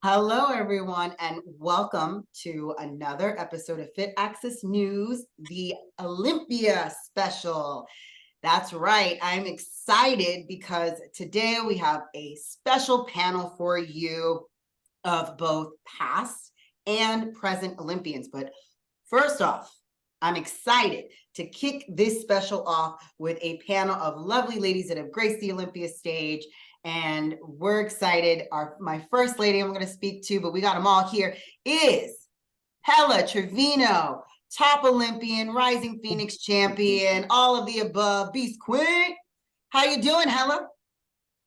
Hello, everyone, and welcome to another episode of Fit Access News, the Olympia special. That's right. I'm excited because today we have a special panel for you of both past and present Olympians. But first off, I'm excited to kick this special off with a panel of lovely ladies that have graced the Olympia stage. And we're excited. My first lady I'm going to speak to, but we got them all here, is Helle Trevino, top Olympian, rising Phoenix champion, all of the above, Beast Queen. How you doing, Helle?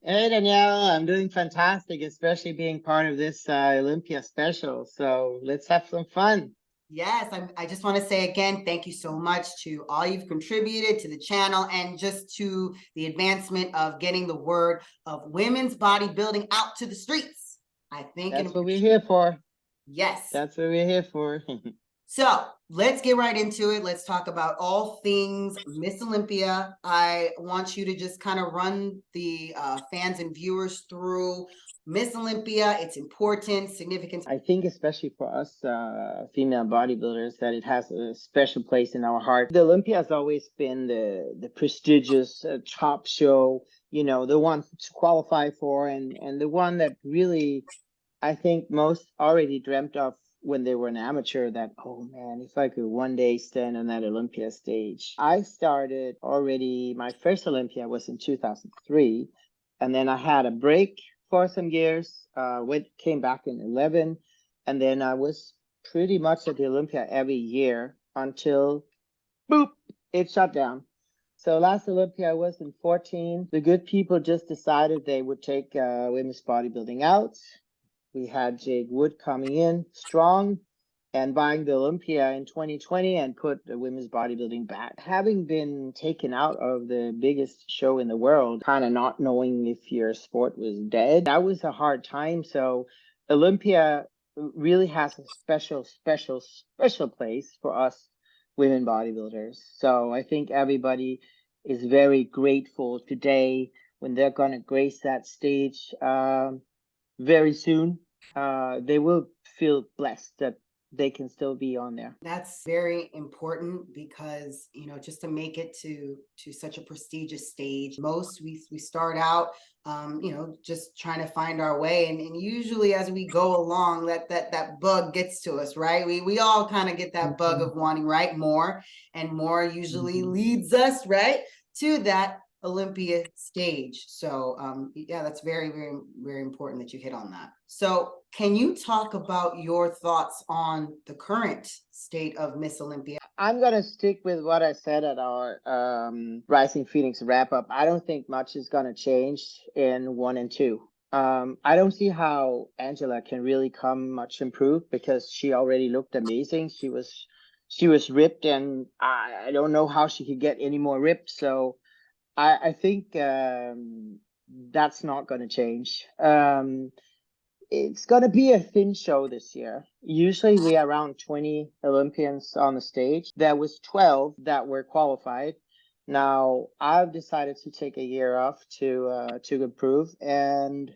Hey, Danielle, I'm doing fantastic, especially being part of this Olympia special. So let's have some fun. Yes, I just want to say again, thank you so much to all you've contributed to the channel and just to the advancement of getting the word of women's bodybuilding out to the streets. I think that's what we're here for. Yes. That's what we're here for. So let's get right into it. Let's talk about all things Miss Olympia. I want you to just kind of run the fans and viewers through Miss Olympia, its importance, significance. I think especially for us female bodybuilders that it has a special place in our heart. The Olympia has always been the prestigious top show, you know, the one to qualify for and the one that really I think most already dreamt of when they were an amateur that, oh man, if I could one day stand on that Olympia stage. I started already, my first Olympia was in 2003, and then I had a break for some years, came back in 11, and then I was pretty much at the Olympia every year until, boop, it shut down. So last Olympia was in 14. The good people just decided they would take women's bodybuilding out. We had Jake Wood coming in strong and buying the Olympia in 2020 and put the women's bodybuilding back. Having been taken out of the biggest show in the world, kind of not knowing if your sport was dead, that was a hard time. So Olympia really has a special place for us women bodybuilders. So I think everybody is very grateful today when they're going to grace that stage very soon. They will feel blessed that they can still be on there. That's very important because, you know, just to make it to such a prestigious stage, most we start out, you know, just trying to find our way. And usually as we go along, that bug gets to us, right? We all kind of get that bug of wanting, right? More and more usually leads us, right, to that Olympia stage. So yeah, that's very, very, very important that you hit on that. So can you talk about your thoughts on the current state of Miss Olympia? I'm going to stick with what I said at our Rising Phoenix wrap-up. I don't think much is going to change in 1 and 2. I don't see how Angela can really come much improved because she already looked amazing. She was ripped, and I don't know how she could get any more ripped. So I think that's not going to change. It's going to be a thin show this year. Usually we are around 20 Olympians on the stage. There was 12 that were qualified. Now I've decided to take a year off to improve, and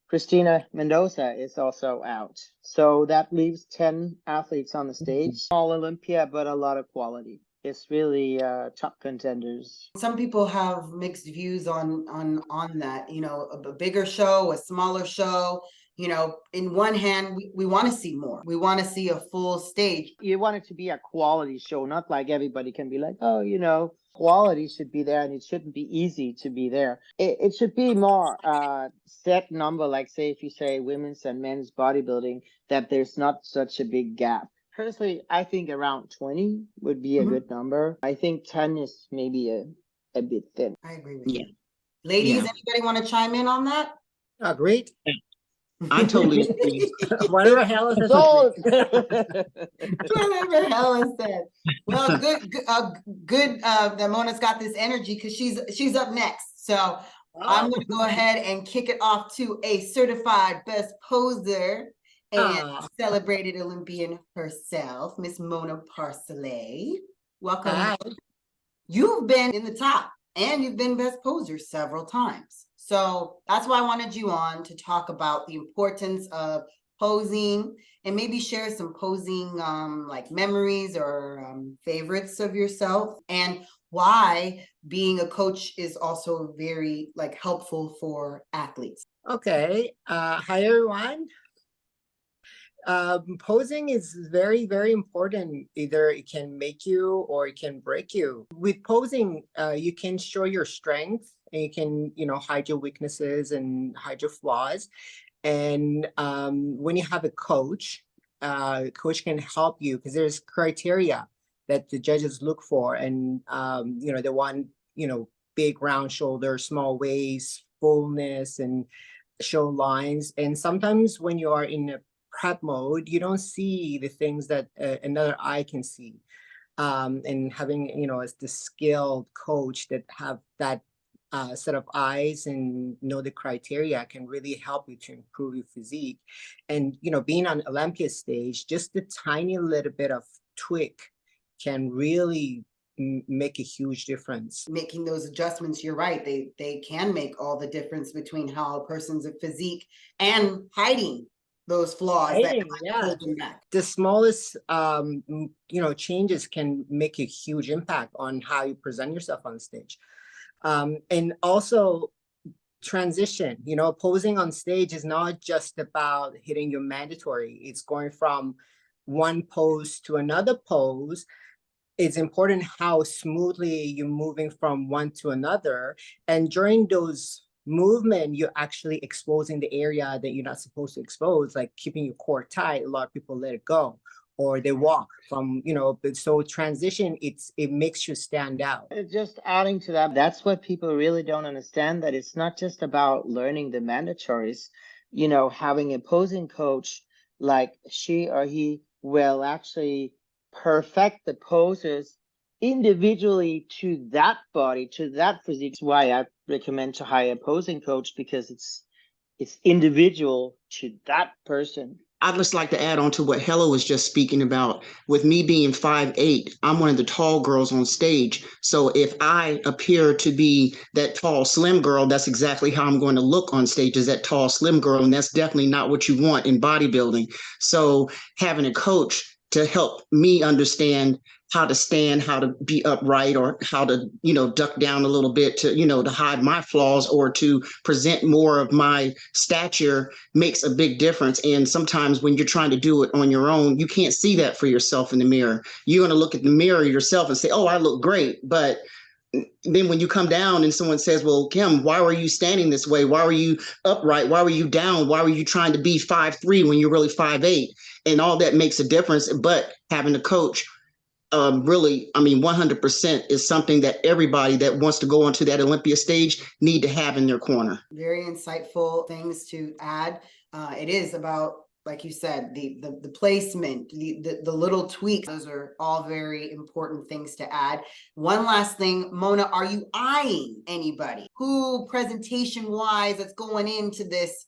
Christina Mendoza is also out. So that leaves 10 athletes on the stage. All Olympia, but a lot of quality. It's really top contenders. Some people have mixed views on that, you know, a bigger show, a smaller show. You know, in one hand, we want to see more. We want to see a full stage. You want it to be a quality show, not like everybody can be like, oh, you know, quality should be there and it shouldn't be easy to be there. It should be more set number, like say if you say women's and men's bodybuilding, that there's not such a big gap. Personally, I think around 20 would be a good number. I think 10 is maybe a bit thin. I agree with you. Ladies, anybody want to chime in on that? Great. I totally agree. Whatever Helle says. Whatever Helle said. Well, good that Mona's got this energy because she's up next. So I'm going to go ahead and kick it off to a certified best poser and celebrated Olympian herself, Miss Mona Poursaleh. Welcome. Hi. You've been in the top and you've been best poser several times. So that's why I wanted you on to talk about the importance of posing, and maybe share some posing like memories or favorites of yourself, and why being a coach is also very like helpful for athletes. Okay. Hi, everyone. Posing is very, very important. Either it can make you or it can break you. With posing, you can show your strength and you can, hide your weaknesses and hide your flaws. And when you have a coach, coach can help you because there's criteria that the judges look for. And, they want, big round shoulders, small waist, fullness, and show lines. And sometimes when you are in a prep mode, you don't see the things that another eye can see. And having, as the skilled coach that have that set of eyes and know the criteria can really help you to improve your physique. And, being on Olympia stage, just the tiny little bit of tweak can really make a huge difference. Making those adjustments, you're right, they can make all the difference between how a person's physique and hiding those flaws that hold them back. The smallest changes can make a huge impact on how you present yourself on stage. And also transition, posing on stage is not just about hitting your mandatory. It's going from one pose to another pose. It's important how smoothly you're moving from one to another. And during those movement, you're actually exposing the area that you're not supposed to expose, like keeping your core tight. A lot of people let it go, or they walk from, so transition, it makes you stand out. Just adding to that, that's what people really don't understand, that it's not just about learning the mandatories. Having a posing coach, like she or he will actually perfect the poses individually to that body, to that physique. That's why I recommend to hire a posing coach, because it's individual to that person. I'd just like to add on to what Helle was just speaking about. With me being 5'8", I'm one of the tall girls on stage. So if I appear to be that tall, slim girl, that's exactly how I'm going to look on stage, as that tall, slim girl. And that's definitely not what you want in bodybuilding. So having a coach to help me understand how to stand, how to be upright, or how to, duck down a little bit to, to hide my flaws or to present more of my stature makes a big difference. And sometimes when you're trying to do it on your own, you can't see that for yourself in the mirror. You're going to look at the mirror yourself and say, oh, I look great. But then when you come down and someone says, well, Kim, why were you standing this way? Why were you upright? Why were you down? Why were you trying to be 5'3" when you're really 5'8"? And all that makes a difference. But having a coach, really, 100% is something that everybody that wants to go onto that Olympia stage need to have in their corner. Very insightful things to add. It is about, like you said, the placement, the little tweaks. Those are all very important things to add. One last thing, Mona, are you eyeing anybody who presentation wise that's going into this?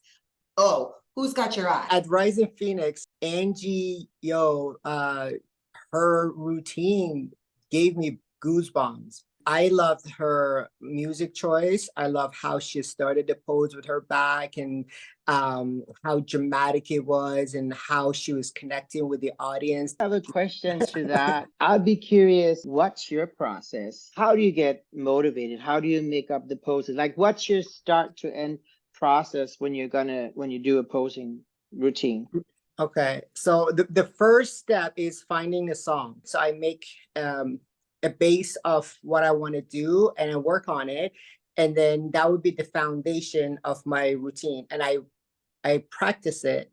Oh, who's got your eye? At Rising Phoenix, Angie her routine gave me goosebumps. I loved her music choice. I love how she started the pose with her back, and how dramatic it was, and how she was connecting with the audience. I have a question to that. I'd be curious, what's your process? How do you get motivated? How do you make up the poses? Like, what's your start to end process when you do a posing routine? Okay, so the first step is finding a song. So I make a base of what I want to do, and I work on it, and then that would be the foundation of my routine. And I practice it,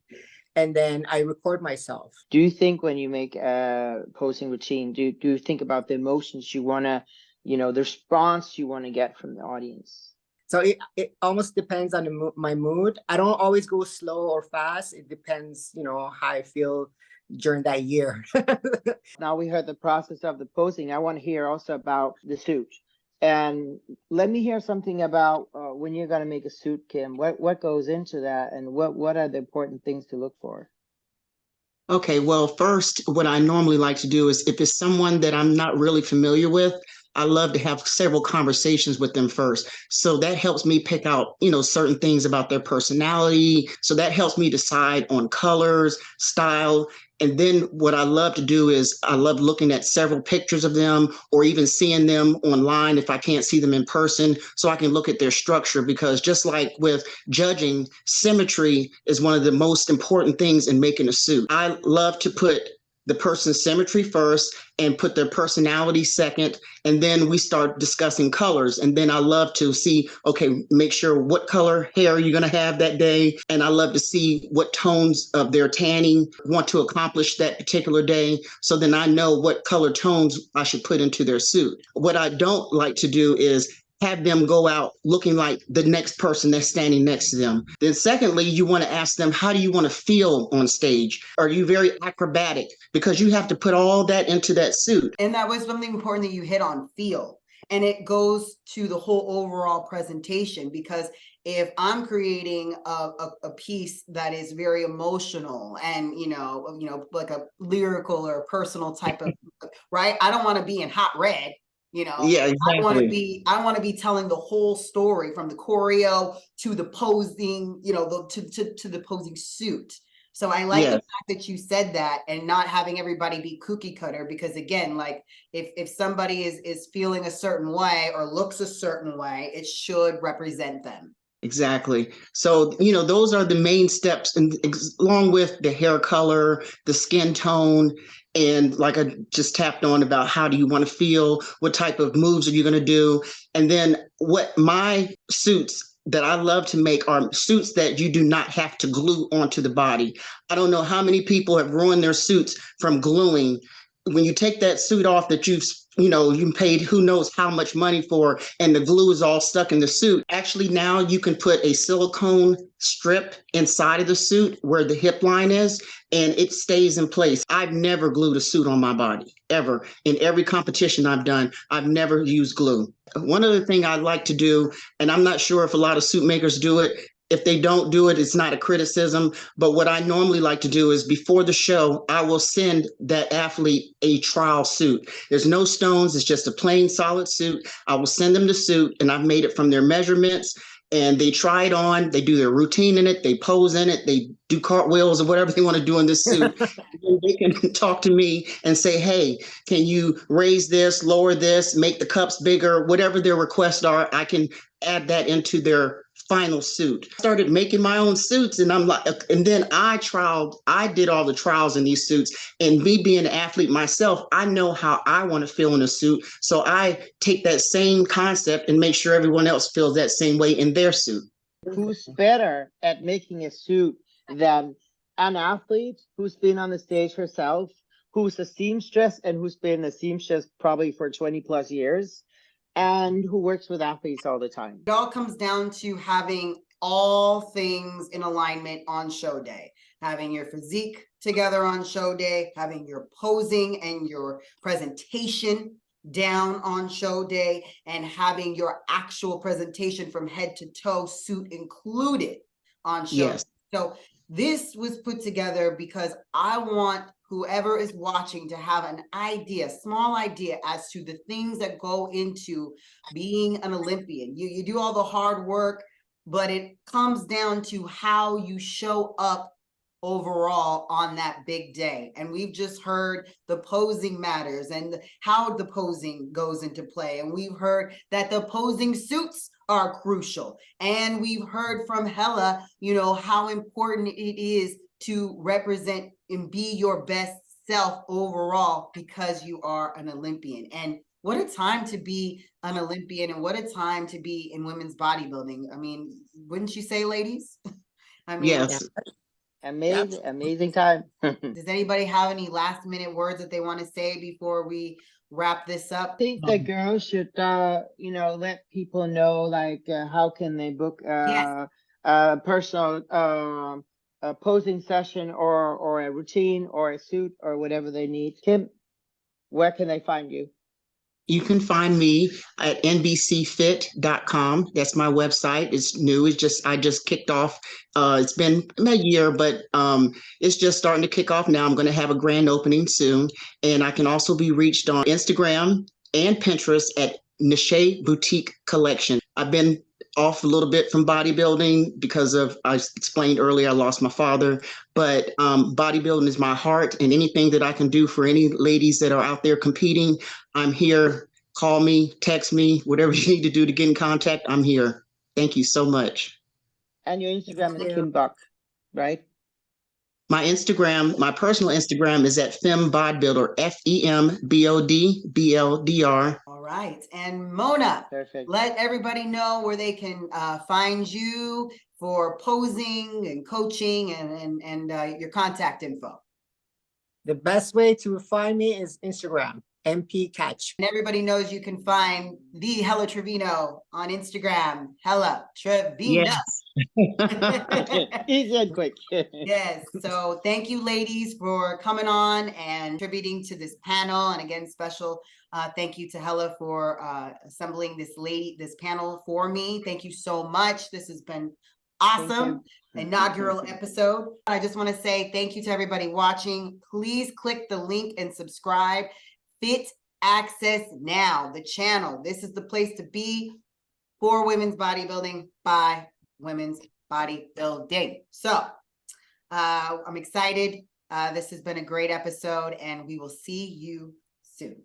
and then I record myself. Do you think when you make a posing routine, do you think about the emotions you want to, the response you want to get from the audience? So it almost depends on my mood. I don't always go slow or fast. It depends, how I feel during that year. Now we heard the process of the posing. I want to hear also about the suit. And let me hear something about when you're going to make a suit, Kim. What goes into that, and what are the important things to look for? Okay, well, first, what I normally like to do is, if it's someone that I'm not really familiar with, I love to have several conversations with them first. So that helps me pick out, certain things about their personality. So that helps me decide on colors, style. And then what I love to do is I love looking at several pictures of them or even seeing them online if I can't see them in person, so I can look at their structure, because just like with judging, symmetry is one of the most important things in making a suit. I love to put the person's symmetry first and put their personality second. And then we start discussing colors. And then I love to see, okay, make sure what color hair you're going to have that day. And I love to see what tones of their tanning want to accomplish that particular day. So then I know what color tones I should put into their suit. What I don't like to do is have them go out looking like the next person that's standing next to them. Then secondly, you want to ask them, how do you want to feel on stage? Are you very acrobatic? Because you have to put all that into that suit. And that was something important that you hit on, feel. And it goes to the whole overall presentation, because if I'm creating a piece that is very emotional and, like a lyrical or a personal type of, right? I don't want to be in hot red. Yeah, exactly. I want to be telling the whole story, from the choreo to the posing, to the posing suit. So I like the fact that you said that, and not having everybody be cookie cutter, because again, like if somebody is feeling a certain way or looks a certain way, it should represent them. Exactly. So, those are the main steps, and along with the hair color, the skin tone, and like I just tapped on about how do you want to feel, what type of moves are you going to do, and then what my suits that I love to make are suits that you do not have to glue onto the body. I don't know how many people have ruined their suits from gluing. When you take that suit off that you paid who knows how much money for, and the glue is all stuck in the suit. Actually, now you can put a silicone strip inside of the suit where the hip line is, and it stays in place. I've never glued a suit on my body, ever. In every competition I've done, I've never used glue. One other thing I like to do, and I'm not sure if a lot of suit makers do it, if they don't do it, it's not a criticism. But what I normally like to do is before the show, I will send that athlete a trial suit. There's no stones. It's just a plain solid suit. I will send them the suit, and I've made it from their measurements. And they try it on, they do their routine in it, they pose in it, they do cartwheels or whatever they want to do in this suit. And they can talk to me and say, hey, can you raise this, lower this, make the cups bigger, whatever their requests are, I can add that into their final suit. I started making my own suits, and then I did all the trials in these suits. And me being an athlete myself, I know how I want to feel in a suit. So I take that same concept and make sure everyone else feels that same way in their suit. Who's better at making a suit than an athlete who's been on the stage herself, who's a seamstress and who's been a seamstress probably for 20 plus years, and who works with athletes all the time? It all comes down to having all things in alignment on show day, having your physique together on show day, having your posing and your presentation down on show day, and having your actual presentation from head to toe, suit included, on show. Yes. Day. So this was put together because I want whoever is watching to have an idea, small idea, as to the things that go into being an Olympian. You do all the hard work, but it comes down to how you show up overall on that big day. And we've just heard the posing matters and how the posing goes into play. And we've heard that the posing suits are crucial. And we've heard from Helle, how important it is to represent and be your best self overall, because you are an Olympian. And what a time to be an Olympian, and what a time to be in women's bodybuilding. I mean, wouldn't you say, ladies? I mean, yes. Amazing time. Does anybody have any last minute words that they want to say before we wrap this up? I think the girls should, let people know, like, how can they book Yes. a personal a posing session or a routine or a suit or whatever they need. Kim, where can they find you? You can find me at nbcfit.com. That's my website. It's new. I just kicked off. It's been a year, but it's just starting to kick off now. I'm going to have a grand opening soon. And I can also be reached on Instagram and Pinterest at Niche Boutique Collection. I've been off a little bit from bodybuilding because of, I explained earlier, I lost my father, but bodybuilding is my heart, and anything that I can do for any ladies that are out there competing, I'm here. Call me, text me, whatever you need to do to get in contact, I'm here. Thank you so much. And your Instagram Thank is you. Kim Buck, right? My Instagram, my personal Instagram is at FemBodBuilder, FEMBODBLDR. All right. And Mona, Perfect. let everybody know where they can find you for posing and coaching and your contact info. The best way to find me is Instagram, MP Catch. And everybody knows you can find the Helle Trevino on Instagram, Helle Trevino. Yes. Easy and quick. Yes. So thank you, ladies, for coming on and contributing to this panel. And again, special thank you to Helle for assembling this panel for me. Thank you so much. This has been awesome. Inaugural episode. I just want to say thank you to everybody watching. Please click the link and subscribe. Fit Access Now, the channel. This is the place to be for women's bodybuilding by women's bodybuilding. So I'm excited. This has been a great episode, and we will see you soon.